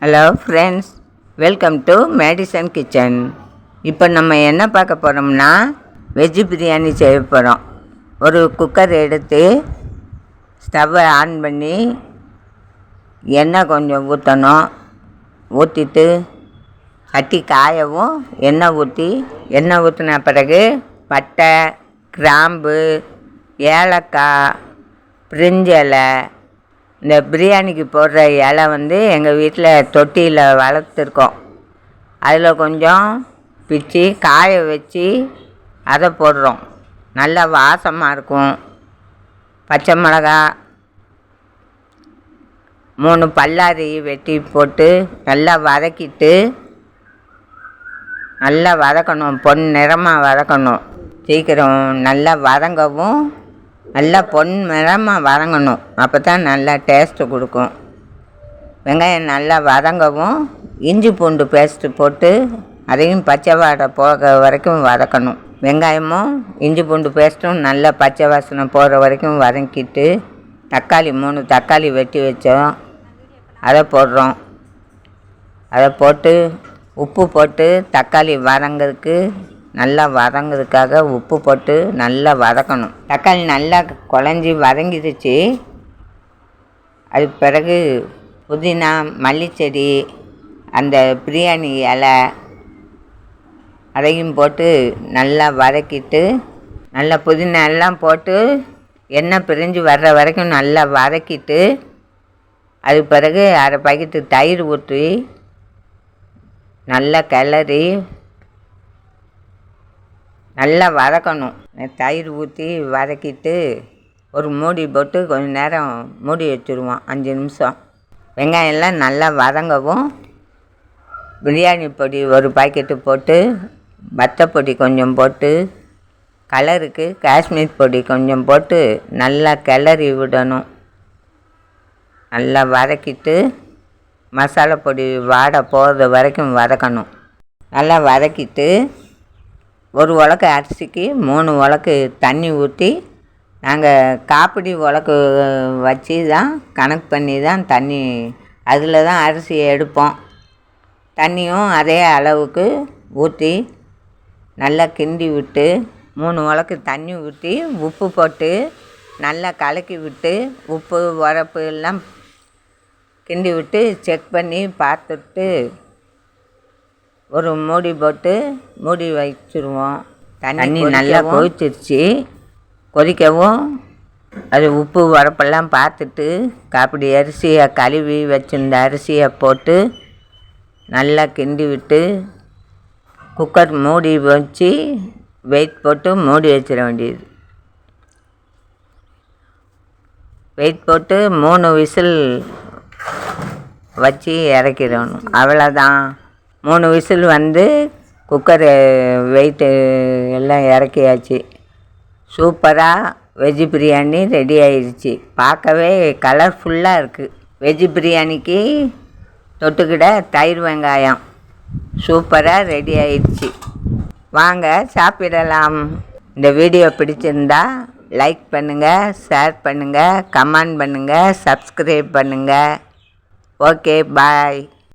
Hello friends, welcome to Madison kitchen. இப்போ நம்ம என்ன பார்க்க போகிறோம்னா வெஜ்ஜு பிரியாணி செய்ய போகிறோம். ஒரு குக்கர் எடுத்து ஸ்டவ்வை ஆன் பண்ணி எண்ணெய் கொஞ்சம் ஊற்றணும். ஊற்றிட்டு சட்டி காயவும் எண்ணெய் ஊற்றின பிறகு பட்டை, கிராம்பு, ஏலக்காய், பிரிஞ்சி இலை, இந்த பிரியாணிக்கு போடுற இலை எங்கள் வீட்டில் தொட்டியில் வளர்த்துருக்கோம். அதில் கொஞ்சம் பிச்சு காய வச்சு அதை போடுறோம். நல்லா வாசமாக இருக்கும். பச்சை மிளகா 3 பல்லாரி வெட்டி போட்டு நல்லா வதக்கணும். பொன் நிறமாக வதக்கணும். சீக்கிரம் நல்லா வதங்கவும் நல்லா பொன் நிறமாக வதங்கணும். அப்போ தான் நல்லா டேஸ்ட்டு கொடுக்கும். வெங்காயம் நல்லா வதங்கவும் இஞ்சி பூண்டு பேஸ்ட்டு போட்டு அதையும் பச்சை வாடை போக வரைக்கும் வதக்கணும். வெங்காயமும் இஞ்சி பூண்டு பேஸ்ட்டும் நல்லா பச்சை வாசனை போகிற வரைக்கும் வதக்கிட்டு 3 தக்காளி வெட்டி வச்சோம், அதை போடுறோம். அதை போட்டு உப்பு போட்டு தக்காளி நல்லா வதங்கிறதுக்காக உப்பு போட்டு நல்லா வதக்கணும். தக்காளி நல்லா குழஞ்சி வதங்கிடுச்சு. அதுக்கு பிறகு புதினா, மல்லிச்செடி, அந்த பிரியாணி இலை அதையும் போட்டு நல்லா வதக்கிட்டு நல்லா புதினா எல்லாம் போட்டு எண்ணெய் பிரிஞ்சு வர்ற வரைக்கும் நல்லா வதக்கிட்டு அதுக்கு பிறகு அரை பாக்கெட்டு தயிர் ஊற்றி நல்லா கிளறி நல்லா வதக்கணும். தயிர் ஊற்றி வதக்கிட்டு ஒரு மூடி போட்டு கொஞ்சம் நேரம் மூடி வச்சுருவோம், 5 நிமிஷம். வெங்காயம்லாம் நல்லா வதங்கவும் பிரியாணி பொடி ஒரு பாக்கெட்டு போட்டு, வத்தப்பொடி கொஞ்சம் போட்டு, கலருக்கு காஷ்மீர் பொடி கொஞ்சம் போட்டு நல்லா கிளறி விடணும். நல்லா வதக்கிட்டு மசாலா பொடி வாடை போகிற வரைக்கும் வதக்கணும். நல்லா வதக்கிட்டு ஒரு உலக்கு அரிசிக்கு 3 உலக்கு தண்ணி ஊற்றி, நாங்கள் காப்பிடி உலக்கு வச்சு தான் கணக்கு பண்ணி தான் தண்ணி, அதில் தான் அரிசியை எடுப்போம். தண்ணியும் அதே அளவுக்கு ஊற்றி நல்லா கிண்டி விட்டு 3 உலக்கு தண்ணி ஊற்றி உப்பு போட்டு நல்லா கலக்கி விட்டு உப்பு உரப்பு எல்லாம் கிண்டி விட்டு செக் பண்ணி பார்த்துட்டு ஒரு மூடி போட்டு மூடி வச்சுருவோம். தண்ணி நல்லா கொதிச்சிருச்சு. கொதிக்கவும் அது உப்பு உரப்பெல்லாம் பார்த்துட்டு காப்பிடி அரிசியை கழுவி வச்சுருந்த அரிசியை போட்டு நல்லா கிண்டி விட்டு குக்கர் மூடி வச்சு வெயிட் போட்டு மூடி வச்சிட வேண்டியது. வெயிட் போட்டு 3 விசில் வச்சு இறக்கிடணும். அவ்வளோதான். 3 விசில் குக்கரு வெயிட்டு எல்லாம் இறக்கியாச்சு. சூப்பராக வெஜ்ஜு பிரியாணி ரெடி ஆயிடுச்சு. பார்க்கவே கலர்ஃபுல்லாக இருக்குது. வெஜ்ஜு பிரியாணிக்கு தொட்டுக்கிட தயிர் வெங்காயம் சூப்பராக ரெடி ஆயிடுச்சு. வாங்க சாப்பிடலாம். இந்த வீடியோ பிடிச்சிருந்தா லைக் பண்ணுங்கள், ஷேர் பண்ணுங்கள், கமெண்ட் பண்ணுங்கள், சப்ஸ்கிரைப் பண்ணுங்கள். ஓகே, பாய்.